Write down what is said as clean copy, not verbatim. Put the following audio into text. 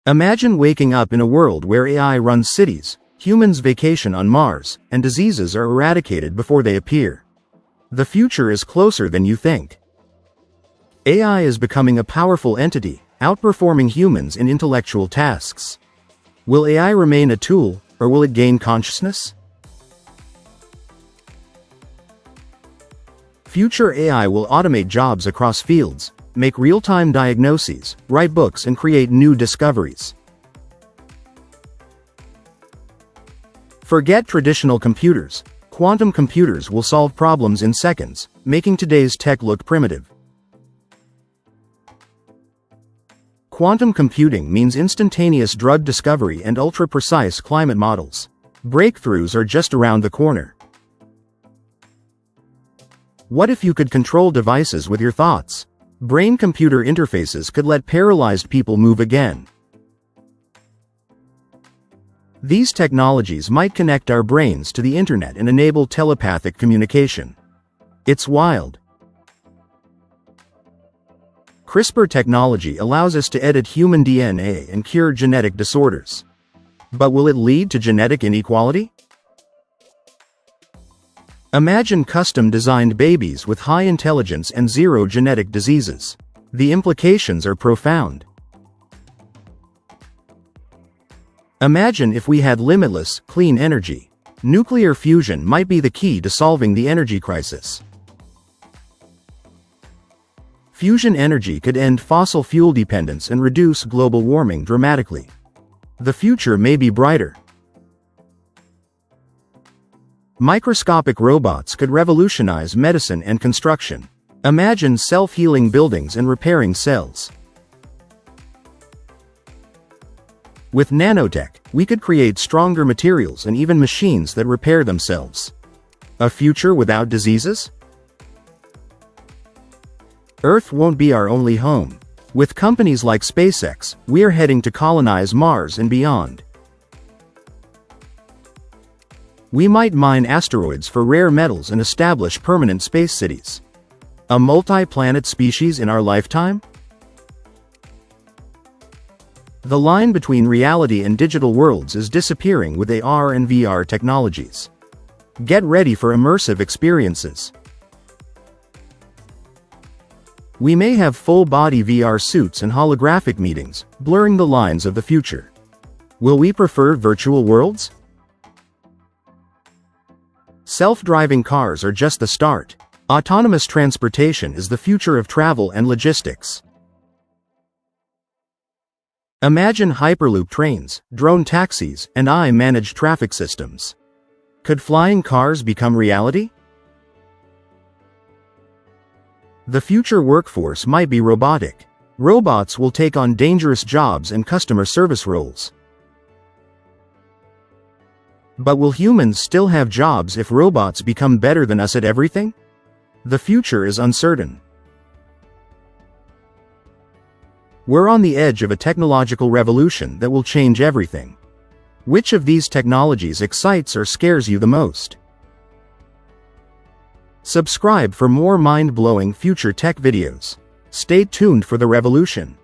Imagine waking up in a world where AI runs cities, humans vacation on Mars, and diseases are eradicated before they appear. The future is closer than you think. AI is becoming a powerful entity, outperforming humans in intellectual tasks. Will AI remain a tool, or will it gain consciousness? Future AI will automate jobs across fields, make real-time diagnoses, write books and create new discoveries. Forget traditional computers. Quantum computers will solve problems in seconds, making today's tech look primitive. Quantum computing means instantaneous drug discovery and ultra-precise climate models. Breakthroughs are just around the corner. What if you could control devices with your thoughts? Brain-computer interfaces could let paralyzed people move again. These technologies might connect our brains to the internet and enable telepathic communication. It's wild. CRISPR technology allows us to edit human DNA and cure genetic disorders. But will it lead to genetic inequality? Imagine custom-designed babies with high intelligence and zero genetic diseases. The implications are profound. Imagine if we had limitless, clean energy. Nuclear fusion might be the key to solving the energy crisis. Fusion energy could end fossil fuel dependence and reduce global warming dramatically. The future may be brighter. Microscopic robots could revolutionize medicine and construction. Imagine self-healing buildings and repairing cells. With nanotech, we could create stronger materials and even machines that repair themselves. A future without diseases? Earth won't be our only home. With companies like SpaceX, we're heading to colonize Mars and beyond. We might mine asteroids for rare metals and establish permanent space cities. A multi-planet species in our lifetime? The line between reality and digital worlds is disappearing with AR and VR technologies. Get ready for immersive experiences. We may have full-body VR suits and holographic meetings, blurring the lines of the future. Will we prefer virtual worlds? Self-driving cars are just the start. Autonomous transportation is the future of travel and logistics. Imagine hyperloop trains, drone taxis, and AI-managed traffic systems. Could flying cars become reality? The future workforce might be robotic. Robots will take on dangerous jobs and customer service roles. But will humans still have jobs if robots become better than us at everything? The future is uncertain. We're on the edge of a technological revolution that will change everything. Which of these technologies excites or scares you the most? Subscribe for more mind-blowing future tech videos. Stay tuned for the revolution.